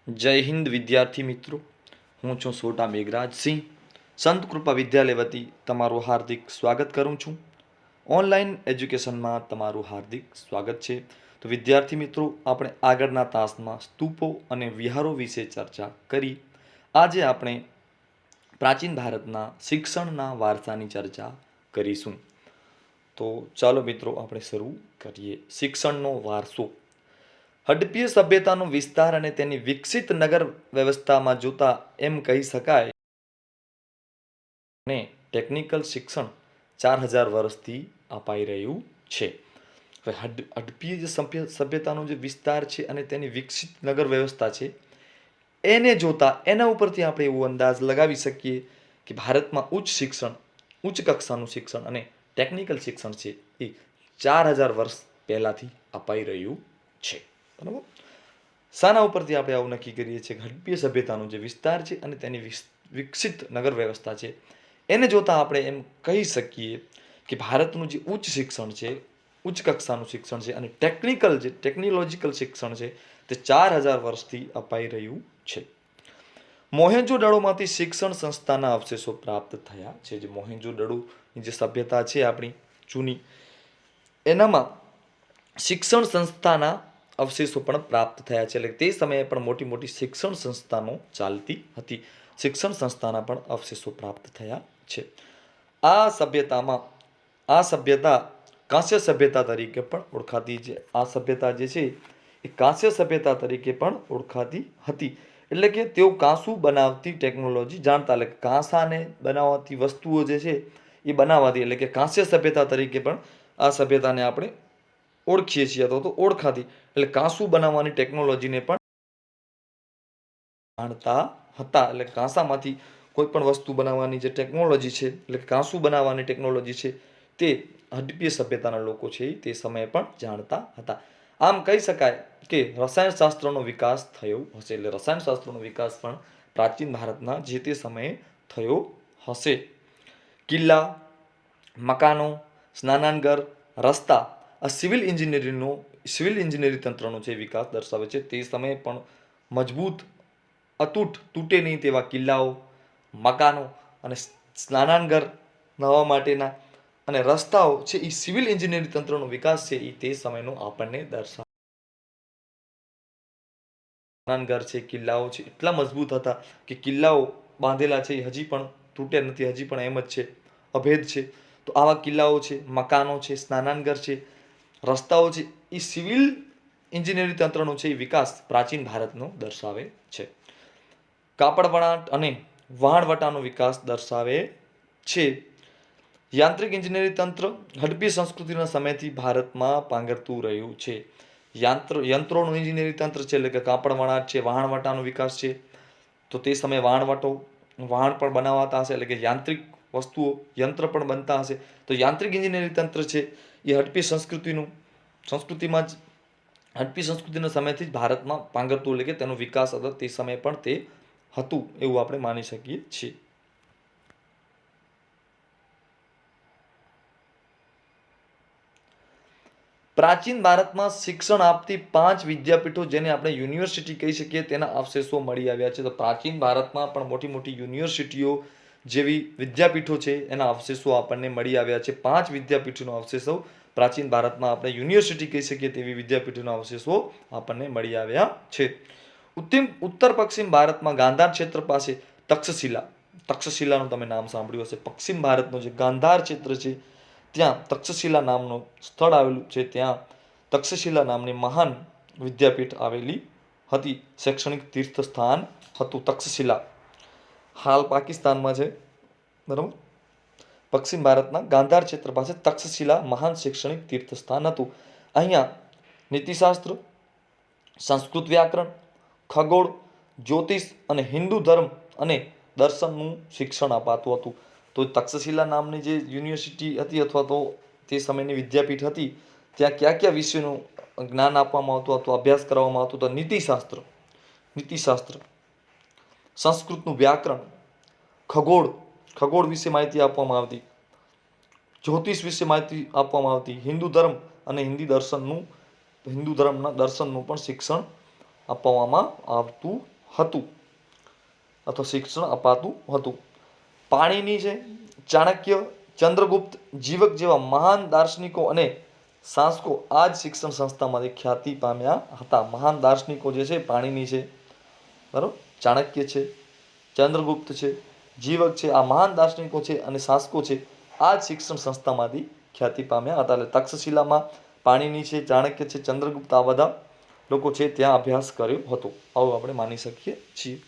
જય હિન્દ વિદ્યાર્થી મિત્રો, હું છું સોટા મેઘરાજસિંહ. સંત કૃપા વિદ્યાલય વતી તમારું હાર્દિક સ્વાગત કરું છું. ઓનલાઈન એજ્યુકેશનમાં તમારું હાર્દિક સ્વાગત છે. તો વિદ્યાર્થી મિત્રો, આપણે આગળના તાસમાં સ્તૂપો અને વિહારો વિશે ચર્ચા કરી. આજે આપણે પ્રાચીન ભારતના શિક્ષણના વારસાની ચર્ચા કરીશું. તો ચાલો મિત્રો, આપણે શરૂ કરીએ. શિક્ષણનો વારસો. હડપ્પીય સભ્યતાનો વિસ્તાર અને તેની વિકસિત નગર વ્યવસ્થામાં જોતા એમ કહી શકાય ને ટેકનિકલ શિક્ષણ 4000 વર્ષથી અપાઈ રહ્યું છે. હવે હડપ્પીય જે સભ્યતાનો જે વિસ્તાર છે અને તેની વિકસિત નગર વ્યવસ્થા છે, એને જોતા એના ઉપરથી આપણે એવો અંદાજ લગાવી શકીએ કે ભારતમાં ઉચ્ચ કક્ષાનું શિક્ષણ અને ટેકનિકલ શિક્ષણ છે એ 4000 વર્ષ પહેલાથી અપાઈ રહ્યું છે. બરાબર. શાના ઉપરથી આપણે આવું નક્કી કરીએ છીએ? હડપ્પીય સભ્યતાનો જે વિસ્તાર છે અને તેની વિકસિત નગર વ્યવસ્થા છે, એને જોતા આપણે એમ કહી શકીએ કે ભારતનું જે ઉચ્ચ શિક્ષણ છે, ઉચ્ચ કક્ષાનું શિક્ષણ છે અને ટેકનોલોજીકલ શિક્ષણ છે, તે 4000 વર્ષથી અપાઈ રહ્યું છે. મોહેંજો-દડોમાંથી શિક્ષણ સંસ્થાના અવશેષો પ્રાપ્ત થયા છે. જે મોહેંજો-દડોની જે સભ્યતા છે આપણી જૂની, એનામાં શિક્ષણ સંસ્થાના અવશેષો પણ પ્રાપ્ત થયા છે. એટલે તે સમયે પણ મોટી મોટી શિક્ષણ સંસ્થાનો ચાલતી હતી. શિક્ષણ સંસ્થાના પણ અવશેષો પ્રાપ્ત થયા છે. આ સભ્યતા કાંસ્ય સભ્યતા તરીકે પણ ઓળખાતી છે. આ સભ્યતા જે છે એ કાંસ્ય સભ્યતા તરીકે પણ ઓળખાતી હતી. એટલે કે તેઓ કાંસુ બનાવતી ટેકનોલોજી જાણતા, એટલે કે કાંસાને બનાવતી વસ્તુઓ જે છે એ બનાવવાથી, એટલે કે કાંસ્ય સભ્યતા તરીકે પણ આ સભ્યતાને આપણે ઓળખીએ છીએ અથવા તો ઓળખાતી. એટલે કાંસુ બનાવવાની ટેકનોલોજીને પણ જાણતા હતા. એટલે કાંસામાંથી કોઈ પણ વસ્તુ બનાવવાની જે ટેકનોલોજી છે, એટલે કાંસુ બનાવવાની ટેકનોલોજી છે, તે હડપ્પીય સભ્યતાના લોકો છે તે સમયે પણ જાણતા હતા. આમ કહી શકાય કે રસાયણશાસ્ત્રનો વિકાસ થયો હશે. એટલે રસાયણશાસ્ત્રનો વિકાસ પણ પ્રાચીન ભારતના જે તે સમયે થયો હશે. કિલ્લા, મકાનો, સ્નાનાનગર, રસ્તા, આ સિવિલ ઇન્જિનિયરિંગ તંત્રનો જે વિકાસ દર્શાવે છે. તે સમયે પણ મજબૂત, અતૂટ, તૂટે નહીં તેવા કિલ્લાઓ, મકાનો અને સ્નાનાનગર, નવા માટેના અને રસ્તાઓ છે, એ સિવિલ એન્જિનિયરિંગ તંત્રનો વિકાસ છે, એ તે સમયનો આપણને દર્શાવે. સ્નાનાનગર છે, કિલ્લાઓ છે, એટલા મજબૂત હતા કે કિલ્લાઓ બાંધેલા છે એ હજી પણ તૂટે નથી, હજી પણ એમ જ છે, અભેદ છે. તો આવા કિલ્લાઓ છે, મકાનો છે, સ્નાનાનગર છે, રસ્તાઓ છે, એ સિવિલ એન્જિનિયરિંગ તંત્રનો છે એ વિકાસ પ્રાચીન ભારતનો દર્શાવે છે. કાપડ વણાટ અને વહાણવટાનો વિકાસ દર્શાવે છે. યાંત્રિક એન્જિનિયરિંગ તંત્ર હડપ્પીય સંસ્કૃતિના સમયથી ભારતમાં પાંગરતું રહ્યું છે. યંત્રોનું એન્જિનિયરિંગ તંત્ર છે, એટલે કે કાપડ વણાટ છે, વહાણવટાનો વિકાસ છે. તો તે સમયે વહાણ પણ બનાવાતા હશે, એટલે કે યાંત્રિક વસ્તુઓ, યંત્ર પણ બનતા હશે. તો યાંત્રિક એન્જિનિયરિંગ તંત્ર છે એ હડપ્પીય સંસ્કૃતિના સમયથી જ ભારતમાં પાંગરતું, એટલે કે તેનો વિકાસ હતો તે સમયે પણ તે હતું એવું આપણે માની શકીએ છીએ. પ્રાચીન ભારતમાં શિક્ષણ આપતી 5 વિદ્યાપીઠો, જેને આપણે યુનિવર્સિટી કહી શકીએ, તેના અવશેષો મળી આવ્યા છે. તો પ્રાચીન ભારતમાં પણ મોટી મોટી યુનિવર્સિટીઓ જેવી વિદ્યાપીઠો છે એના અવશેષો આપણને મળી આવ્યા છે. 5 વિદ્યાપીઠોના અવશેષો પ્રાચીન ભારતમાં આપણે યુનિવર્સિટી કહી શકીએ તેવી વિદ્યાપીઠોના અવશેષો આપણને મળી આવ્યા છે. ઉત્તર પશ્ચિમ ભારતમાં ગાંધાર ક્ષેત્ર પાસે તક્ષશિલાનું તમે નામ સાંભળ્યું હશે. પશ્ચિમ ભારતનો જે ગાંધાર ક્ષેત્ર છે ત્યાં તક્ષશિલા નામનું સ્થળ આવેલું છે. ત્યાં તક્ષશિલા નામની મહાન વિદ્યાપીઠ આવેલી હતી. શૈક્ષણિક તીર્થ સ્થાન હતું તક્ષશિલા. હાલ પાકિસ્તાનમાં છે. બરાબર. પશ્ચિમ ભારતના ગાંધાર ક્ષેત્ર પાસે તક્ષશિલા મહાન શૈક્ષણિક તીર્થ સ્થાન હતું. અહીંયા નીતિશાસ્ત્ર, સંસ્કૃત વ્યાકરણ, ખગોળ, જ્યોતિષ અને હિન્દુ ધર્મ અને દર્શનનું શિક્ષણ અપાતું હતું. તો તક્ષશિલા નામની જે યુનિવર્સિટી હતી અથવા તો તે સમયની વિદ્યાપીઠ હતી, ત્યાં કયા કયા વિષયનું જ્ઞાન આપવામાં આવતું અથવા અભ્યાસ કરવામાં આવતો? તો નીતિશાસ્ત્ર, સંસ્કૃતનું વ્યાકરણ, ખગોળ વિશે માહિતી આપવામાં આવતી, જ્યોતિષ વિશે માહિતી આપવામાં આવતી, હિન્દુ ધર્મ અને હિન્દુ ધર્મના દર્શનનું પણ શિક્ષણ આપવામાં આવતું હતું અથવા શિક્ષણ અપાતું હતું. પાણીની છે, ચાણક્ય, ચંદ્રગુપ્ત, જીવક જેવા મહાન દાર્શનિકો અને શાસકો આ જ શિક્ષણ સંસ્થામાંથી ખ્યાતિ પામ્યા હતા. મહાન દાર્શનિકો જે છે પાણીની છે, બરાબર, ચાણક્ય છે, ચંદ્રગુપ્ત છે, જીવક છે, આ મહાન દાર્શનિકો છે અને શાસકો છે આ જ શિક્ષણ સંસ્થામાંથી ખ્યાતિ પામ્યા હતા. એટલે તક્ષશિલામાં પાણીની છે, ચાણક્ય છે, ચંદ્રગુપ્ત આ બધા લોકો છે ત્યાં અભ્યાસ કર્યો હતો, આવું આપણે માની શકીએ છીએ.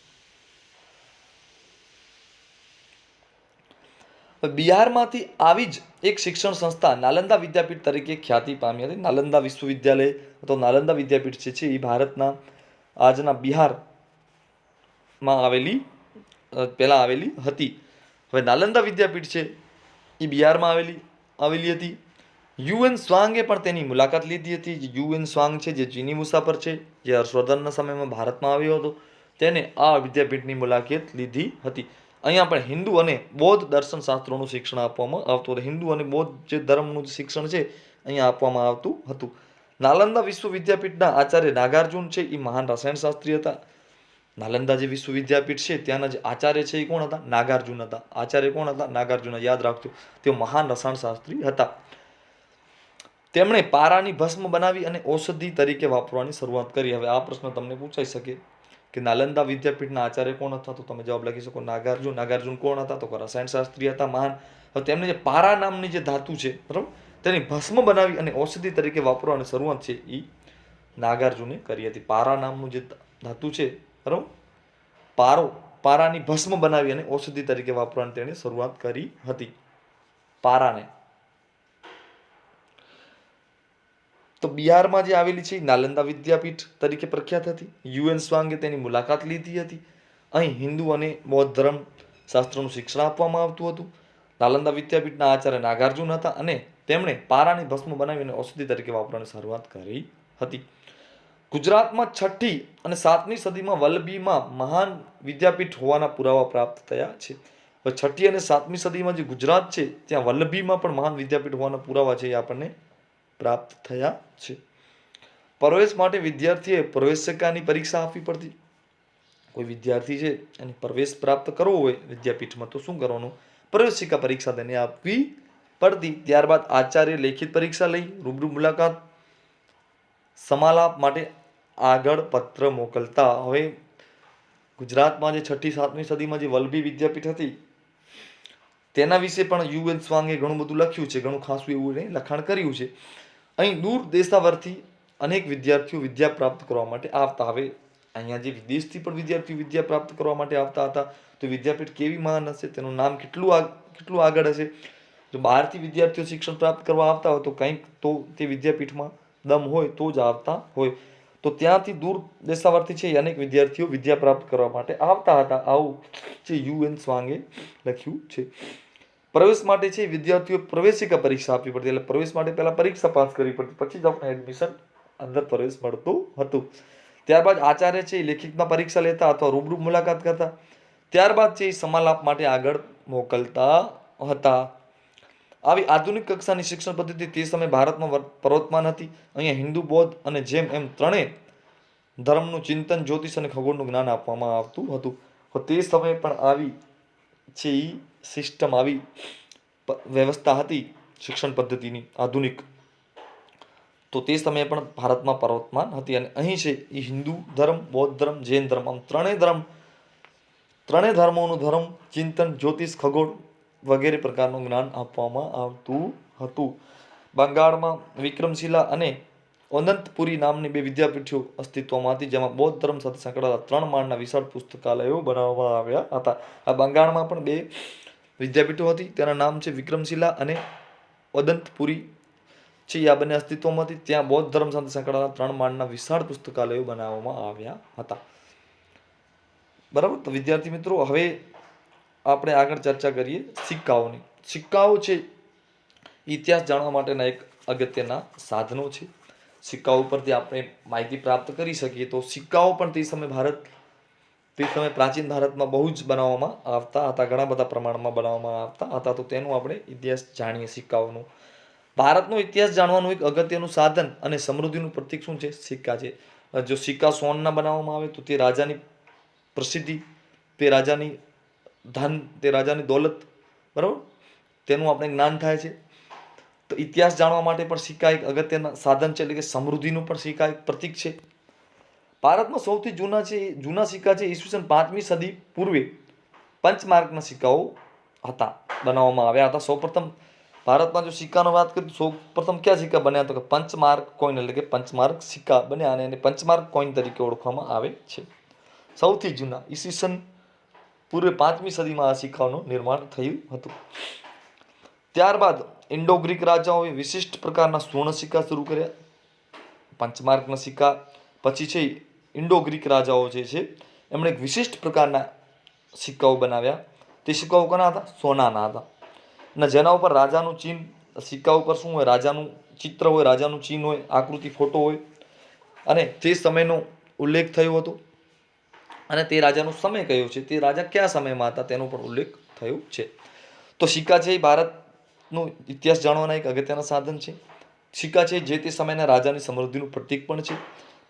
બિહારમાંથી આવી જ એક શિક્ષણ સંસ્થા નાલંદા વિદ્યાપીઠ તરીકે ખ્યાતિ પામી હતી. નાલંદા વિશ્વવિદ્યાલય અથવા નાલંદા વિદ્યાપીઠ જે છે એ ભારતના આજના બિહારમાં પહેલા આવેલી હતી. હવે નાલંદા વિદ્યાપીઠ છે એ બિહારમાં આવેલી હતી. યુએન સ્વાંગે પણ તેની મુલાકાત લીધી હતી. જે યુએન સ્વાંગ છે જે ચીની મુસાફર છે, જે હર્ષવર્ધનના સમયમાં ભારતમાં આવ્યો હતો, તેને આ વિદ્યાપીઠની મુલાકાત લીધી હતી. અહીંયા પણ હિન્દુ અને બૌદ્ધ દર્શન શાસ્ત્રોનું શિક્ષણ આપવામાં આવતું હતું. હિન્દુ અને બૌદ્ધ જે ધર્મનું શિક્ષણ છે અહીંયા આપવામાં આવતું હતું. નાલંદા વિશ્વવિદ્યાપીઠના આચાર્ય નાગાર્જુન છે એ મહાન રસાયણશાસ્ત્રી હતા. નાલંદા જે વિશ્વવિદ્યાપીઠ છે ત્યાંના જે આચાર્ય છે એ કોણ હતા? નાગાર્જુન હતા. આચાર્ય કોણ હતા? નાગાર્જુન. યાદ રાખજો, તેઓ મહાન રસાયણશાસ્ત્રી હતા. તેમણે પારાની ભસ્મ બનાવી અને ઔષધિ તરીકે વાપરવાની શરૂઆત કરી. હવે આ પ્રશ્ન તમને પૂછાઈ શકે કે નાલંદા વિદ્યાપીઠના આચાર્ય કોણ હતા? તો તમે જવાબ લખી શકો નાગાર્જુન. નાગાર્જુન કોણ હતા? તો રસાયણશાસ્ત્રી હતા મહાન. હવે તેમને જે પારા નામની જે ધાતુ છે, બરાબર, તેની ભસ્મ બનાવી અને ઔષધિ તરીકે વાપરવાની શરૂઆત છે એ નાગાર્જુને કરી હતી. પારા નામનું જે ધાતુ છે, બરાબર, પારાની ભસ્મ બનાવી અને ઔષધિ તરીકે વાપરવાની તેણે શરૂઆત કરી હતી, પારાને. તો બિહારમાં જે આવેલી છે નાલંદા વિદ્યાપીઠ તરીકે પ્રખ્યાત હતી. યુએન સ્વાંગે તેની મુલાકાત લીધી હતી. અહીં હિન્દુ અને બૌદ્ધ ધર્મ શાસ્ત્રોનું શિક્ષણ આપવામાં આવતું હતું. નાલંદા વિદ્યાપીઠના આચાર્ય નાગાર્જુન હતા અને તેમણે પારાની ભસ્મ બનાવીને ઔષધિ તરીકે વાપરવાની શરૂઆત કરી હતી. ગુજરાતમાં 6ઠ્ઠી અને 7મી સદીમાં વલ્લભીમાં મહાન વિદ્યાપીઠ હોવાના પુરાવા પ્રાપ્ત થયા છે. હવે 6ઠ્ઠી અને 7મી સદીમાં જે ગુજરાત છે ત્યાં વલ્લભીમાં પણ મહાન વિદ્યાપીઠ હોવાના પુરાવા છે એ આપણને પ્રાપ્ત થયા છે. પ્રવેશ માટે વિદ્યાર્થીએ પ્રવેશિકાની પરીક્ષા આપવી પડતી. કોઈ વિદ્યાર્થી છે એને પ્રવેશ પ્રાપ્ત કરવો હોય વિદ્યાપીઠમાં તો શું કરવાનું? પ્રવેશિકા પરીક્ષા તેને આપવી પડતી. ત્યારબાદ આચાર્ય લેખિત પરીક્ષા લઈ રૂબરૂ મુલાકાત સમાલાપ માટે આગળ પત્ર મોકલતા. હવે ગુજરાતમાં જે 6ઠ્ઠી 7મી સદીમાં જે વલ્લભી વિદ્યાપીઠ હતી તેના વિશે પણ યુએન સ્વાંગે ઘણું બધું લખ્યું છે, ઘણું ખાસું એવું લખાણ કર્યું છે. અહીં દૂર દેશાવરથી અનેક વિદ્યાર્થીઓ વિદ્યા પ્રાપ્ત કરવા માટે આવતા. હવે અહીંયા જે વિદેશથી પણ વિદ્યાર્થીઓ વિદ્યા પ્રાપ્ત કરવા માટે આવતા હતા, તો વિદ્યાપીઠ કેવી મહાન હશે, તેનું નામ કેટલું આગળ હશે. જો બહારથી વિદ્યાર્થીઓ શિક્ષણ પ્રાપ્ત કરવા આવતા હોય તો કંઈક તો તે વિદ્યાપીઠમાં દમ હોય તો જ આવતા હોય. તો ત્યાંથી દૂર દેશાવરથી છે અનેક વિદ્યાર્થીઓ વિદ્યા પ્રાપ્ત કરવા માટે આવતા હતા, આવું જે યુએન સ્વાંગે લખ્યું છે. પ્રવેશ માટે છે વિદ્યાર્થીઓ પ્રવેશિકા પરીક્ષા આપવી પડતી. એટલે પ્રવેશ માટે પહેલા પરીક્ષા પાસ કરવી પડતી, પછી જ આપણે એડમિશન અંદર પ્રવેશ મળતું હતું. ત્યારબાદ આચાર્ય છે લેખિતમાં પરીક્ષા લેતા અથવા રૂબરૂ મુલાકાત કરતા. ત્યારબાદ છે સમાલાપ માટે આગળ મોકલતા હતા. આવી આધુનિક કક્ષાની શિક્ષણ પદ્ધતિ તે સમયે ભારતમાં પ્રવર્તમાન હતી. અહીંયા હિન્દુ, બૌદ્ધ અને જૈન એમ ત્રણેય ધર્મનું ચિંતન, જ્યોતિષ અને ખગોળનું જ્ઞાન આપવામાં આવતું હતું. તે સમયે પણ આવી છે એ સિસ્ટમ, આવી વ્યવસ્થા હતી શિક્ષણ પદ્ધતિની આધુનિક, તો તે સમયે પણ ભારતમાં પ્રવર્તમાન હતી. અને અહીં છે એ હિન્દુ ધર્મ, બૌદ્ધ ધર્મ, જૈન ધર્મ, આમ ત્રણેય ધર્મોનું ધર્મ ચિંતન, જ્યોતિષ, ખગોળ વગેરે પ્રકારનું જ્ઞાન આપવામાં આવતું હતું. બંગાળમાં વિક્રમશિલા અને અનંતપુરી નામની 2 વિદ્યાપીઠો અસ્તિત્વમાં હતી, જેમાં બૌદ્ધ ધર્મ સાથે સંકળાયેલા 3 માળના વિશાળ પુસ્તકાલયો બનાવવામાં આવ્યા હતા. આ બંગાળમાં પણ 2 વિદ્યાપીઠો હતી, તેના નામ છે વિક્રમશિલા અને અનંતપુરી છે, આ બંને અસ્તિત્વમાં હતી. ત્યાં બૌદ્ધ ધર્મ સાથે સંકળાયેલા 3 માળના વિશાળ પુસ્તકાલયો બનાવવામાં આવ્યા હતા. બરાબર. તો વિદ્યાર્થી મિત્રો, હવે આપણે આગળ ચર્ચા કરીએ સિક્કાઓની. સિક્કાઓ છે ઇતિહાસ જાણવા માટેના એક અગત્યના સાધનો છે. સિક્કાઓ પરથી આપણે માહિતી પ્રાપ્ત કરી શકીએ. તો સિક્કાઓ પણ તે સમયે પ્રાચીન ભારતમાં બહુ જ બનાવવામાં આવતા હતા, ઘણા બધા પ્રમાણમાં બનાવવામાં આવતા હતા. તો તેનો આપણે ઇતિહાસ જાણીએ સિક્કાઓનો. ભારતનો ઇતિહાસ જાણવાનું એક અગત્યનું સાધન અને સમૃદ્ધિનું પ્રતીક શું છે? સિક્કા છે. જો સિક્કા સોનના બનાવવામાં આવે તો તે રાજાની પ્રસિદ્ધિ, તે રાજાની ધન, તે રાજાની દોલત, બરાબર, તેનું આપણે જ્ઞાન થાય છે. તો ઇતિહાસ જાણવા માટે પણ સિક્કા એક અગત્યના સાધન છે, એટલે કે સમૃદ્ધિનું પણ સિક્કા એક પ્રતીક છે. ભારતમાં સૌથી જૂના સિક્કા છે ઈસવીસન 5મી સદી પૂર્વે પંચમાર્કના સિક્કાઓ હતા, બનાવવામાં આવ્યા હતા. સૌપ્રથમ ભારતમાં જો સિક્કાનો વાત કરીએ તો સૌપ્રથમ કયા સિક્કા બન્યા, તો કે પંચમાર્ક કોઈન, એટલે કે પંચમાર્ક સિક્કા બન્યા અને એને પંચમાર્ક કોઈન તરીકે ઓળખવામાં આવે છે. સૌથી જૂના ઈસવીસન પૂર્વે 5મી સદીમાં આ સિક્કાઓનું નિર્માણ થયું હતું. ત્યારબાદ ઇન્ડો ગ્રીક રાજાઓએ વિશિષ્ટ પ્રકારના સુવર્ણ સિક્કા શરૂ કર્યા. પંચમાર્કના સિક્કા પછી છે ઇન્ડો ગ્રીક રાજાઓ જે છે એમણે એક વિશિષ્ટ પ્રકારના સિક્કાઓ બનાવ્યા. તે સિક્કાઓ કોના હતા? સોનાના હતા. અને જેના ઉપર રાજાનું ચિહ્ન, સિક્કા ઉપર શું હોય? રાજાનું ચિત્ર હોય, રાજાનું ચિહ્ન હોય, આકૃતિ, ફોટો હોય, અને તે સમયનો ઉલ્લેખ થયો હતો. અને તે રાજાનો સમય કયો છે, તે રાજા કયા સમયમાં હતા તેનો પણ ઉલ્લેખ થયો છે. તો સિક્કા છે એ ભારતનો ઇતિહાસ જાણવાના એક અગત્યના સાધન છે. સિક્કા છે જે તે સમયના રાજાની સમૃદ્ધિનું પ્રતીક પણ છે.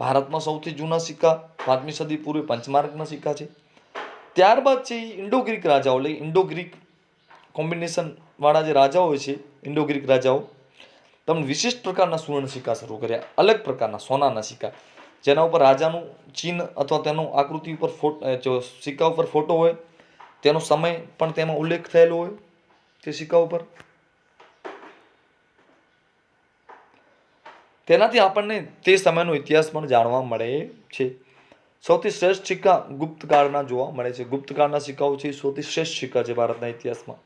ભારતમાં સૌથી જૂના સિક્કા 5મી સદી પૂર્વે પંચમાર્કના સિક્કા છે. ત્યારબાદ છે ઇન્ડો ગ્રીક રાજાઓ, એટલે ઇન્ડો ગ્રીક કોમ્બિનેશન વાળા જે રાજાઓ હોય છે, ઇન્ડો ગ્રીક રાજાઓ, તમને વિશિષ્ટ પ્રકારના સુવર્ણ સિક્કા શરૂ કર્યા, અલગ પ્રકારના સોનાના સિક્કા, જેના ઉપર રાજાનું ચિહ્ન અથવા તેનું આકૃતિ ઉપર જો સિક્કા ઉપર ફોટો હોય, તેનો સમય પણ તેમાં ઉલ્લેખ થયેલો હોય તે સિક્કા ઉપર. તેનાથી આપણને તે સમયનો ઇતિહાસ પણ જાણવા મળે છે. સૌથી શ્રેષ્ઠ સિક્કા ગુપ્ત કાળના જોવા મળે છે. ગુપ્ત કાળના સિક્કાઓ છે સૌથી શ્રેષ્ઠ સિક્કા છે ભારતના ઇતિહાસમાં.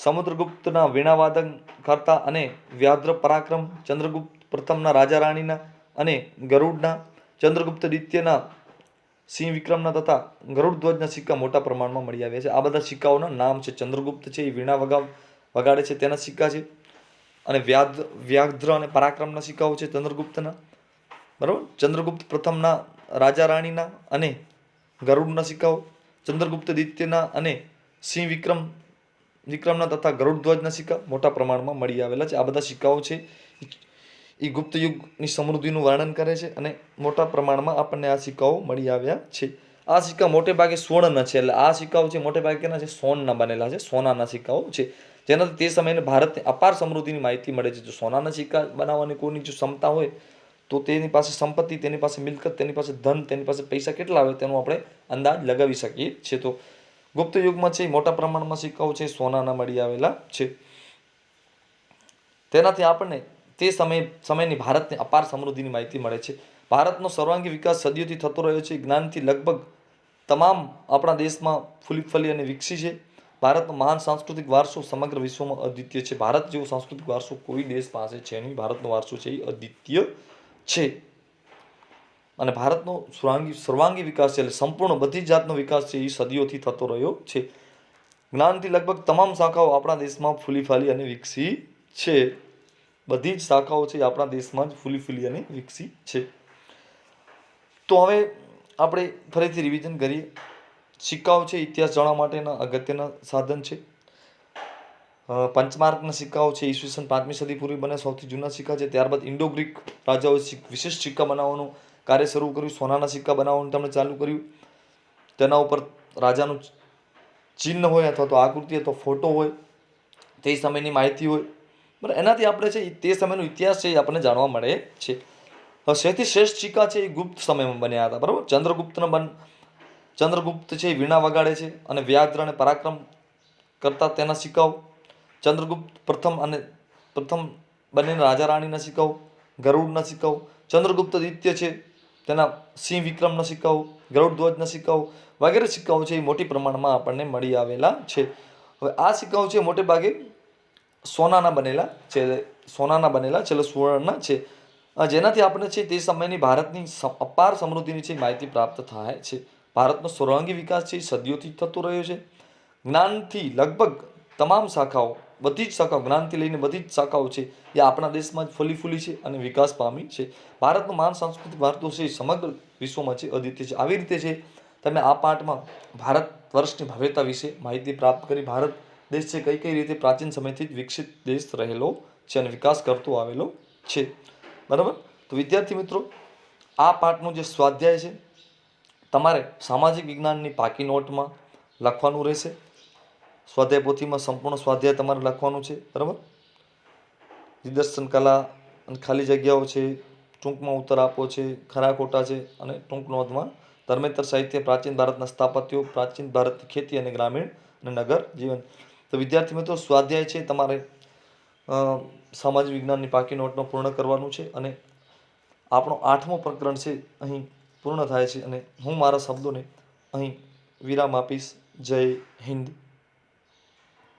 સમુદ્રગુપ્તના વીણાવાદન કરતા અને વ્યાઘ્ર પરાક્રમ, ચંદ્રગુપ્ત પ્રથમના રાજા રાણીના અને ગરુડના, ચંદ્રગુપ્ત દ્વિતીયના સિંહ વિક્રમના તથા ગરુડ ધ્વજના સિક્કા મોટા પ્રમાણમાં મળી આવ્યા છે. આ બધા સિક્કાઓના નામ છે. ચંદ્રગુપ્ત છે એ વીણા વગાડે છે તેના સિક્કા છે, અને વ્યાઘ્ર અને પરાક્રમના સિક્કાઓ છે ચંદ્રગુપ્તના, બરાબર. ચંદ્રગુપ્ત પ્રથમના રાજા રાણીના અને ગરુડના સિક્કાઓ, ચંદ્રગુપ્ત દ્વિતીયના અને સિંહ વિક્રમના તથા ગરુડ ધ્વજના સિક્કા મોટા પ્રમાણમાં મળી આવેલા છે. આ બધા સિક્કાઓ છે એ ગુપ્ત યુગની સમૃદ્ધિનું વર્ણન કરે છે અને મોટા પ્રમાણમાં આપણને આ સિક્કાઓ મળી આવ્યા છે. આ સિક્કા મોટે ભાગે સુવર્ણના છે, એટલે આ સિક્કાઓ છે મોટે ભાગે કેના છે? સોનના બનેલા છે, સોનાના સિક્કાઓ છે, જેનાથી તે સમયે ભારતને અપાર સમૃદ્ધિની માહિતી મળે છે. જો સોનાના સિક્કા બનાવવાની કોઈની જો ક્ષમતા હોય તો તેની પાસે સંપત્તિ, તેની પાસે મિલકત, તેની પાસે ધન, તેની પાસે પૈસા કેટલા આવે તેનો આપણે અંદાજ લગાવી શકીએ છીએ. તો ગુપ્ત યુગમાં છે મોટા પ્રમાણમાં સિક્કાઓ છે સોનાના મળી આવેલા છે. તેનાથી આપણને તે સમયની ભારતની અપાર સમૃદ્ધિની માહિતી મળે છે. ભારતનો સર્વાંગી વિકાસ સદીઓથી થતો રહ્યો છે. જ્ઞાનથી લગભગ તમામ આપણા દેશમાં ફૂલી અને વિકસી છે. ભારતનો મહાન સાંસ્કૃતિક વારસો સમગ્ર વિશ્વમાં અદ્વિતીય છે. ભારત જેવો સાંસ્કૃતિક વારસો કોઈ દેશ પાસે છે નહીં. ભારતનો વારસો છે એ અદ્વિતીય છે. અને ભારતનો સર્વાંગી વિકાસ છે, એટલે સંપૂર્ણ બધી જ જાતનો વિકાસ છે એ સદીઓથી થતો રહ્યો છે. જ્ઞાનથી લગભગ તમામ શાખાઓ આપણા દેશમાં ફૂલી અને વિકસી છે. બધી જ શાખાઓ છે આપણા દેશમાં જ ફૂલી અને વિકસી છે. તો હવે આપણે ફરીથી રિવિઝન કરીએ. સિક્કાઓ છે ઇતિહાસ જાણવા માટેના અગત્યના સાધન છે. પંચમાર્કના સિક્કાઓ છે ઈસવીસન 5મી સદી પૂર્વે બને સૌથી જૂના સિક્કા છે. ત્યારબાદ ઇન્ડો ગ્રીક રાજાઓએ વિશિષ્ટ સિક્કા બનાવવાનું કાર્ય શરૂ કર્યું. સોનાના સિક્કા બનાવવાનું તેમણે ચાલુ કર્યું. તેના ઉપર રાજાનું ચિહ્ન હોય અથવા તો આકૃતિ અથવા ફોટો હોય, તે સમયની માહિતી હોય, બરાબર. એનાથી આપણે છે તે સમયનો ઇતિહાસ છે એ આપણને જાણવા મળે છે. સૌથી શ્રેષ્ઠ સિક્કા છે એ ગુપ્ત સમયમાં બન્યા હતા, બરાબર. ચંદ્રગુપ્ત છે એ વીણા વગાડે છે અને વ્યાઘ્ર અને પરાક્રમ કરતા તેના સિક્કાઓ, ચંદ્રગુપ્ત પ્રથમ બંનેના રાજા રાણીના સિક્કાઓ, ગરુડના સિક્કાઓ, ચંદ્રગુપ્ત દ્વિતીય છે તેના સિંહ વિક્રમના સિક્કાઓ, ગરુડ ધ્વજના સિક્કાઓ વગેરે સિક્કાઓ છે એ મોટી પ્રમાણમાં આપણને મળી આવેલા છે. હવે આ સિક્કાઓ છે મોટે ભાગે સોનાના બનેલા છે, એટલે સુવર્ણના છે, જેનાથી આપણે છે તે સમયની ભારતની અપાર સમૃદ્ધિની છે માહિતી પ્રાપ્ત થાય છે. ભારતનો સર્વાંગી વિકાસ છે એ સદીઓથી થતો રહ્યો છે. જ્ઞાનથી લગભગ તમામ શાખાઓ, બધી જ શાખાઓ, જ્ઞાનથી લઈને બધી જ શાખાઓ છે એ આપણા દેશમાં જ ફૂલી છે અને વિકાસ પામી છે. ભારતનો મહાન સાંસ્કૃતિક વારસો છે સમગ્ર વિશ્વમાં છે અદ્વિતીય છે. આવી રીતે છે તમે આ પાઠમાં ભારત વર્ષની ભવ્યતા વિશે માહિતી પ્રાપ્ત કરી. ભારત દેશ છે કઈ રીતે પ્રાચીન સમયથી જ વિકસિત દેશ રહેલો છે અને વિકાસ કરતો આવેલો છે, બરાબર. તો વિદ્યાર્થી મિત્રો, આ પાઠનો જે સ્વાધ્યાય છે તમારે સામાજિક વિજ્ઞાનની પાકી નોટમાં લખવાનું રહેશે. સ્વાધ્યાય પોથીમાં સંપૂર્ણ સ્વાધ્યાય તમારે લખવાનું છે, બરાબર. નિદર્શન કલા અને ખાલી જગ્યાઓ છે, ટૂંકમાં ઉત્તર આપો છે, ખરા ખોટા છે, અને ટૂંક નોંધમાં ધર્મેતર સાહિત્ય, પ્રાચીન ભારતના સ્થાપત્યો, પ્રાચીન ભારતની ખેતી અને ગ્રામીણ અને નગર જીવન. તો વિદ્યાર્થી મિત્રો, સ્વાધ્યાય છે તમારે સામાજિક વિજ્ઞાનની પાકી નોટમાં પૂર્ણ કરવાનું છે. અને આપણો 8મો પ્રકરણ છે અહીં પૂર્ણ થાય છે અને હું મારા શબ્દોને અહીં વિરામ આપીશ. જય હિન્દ.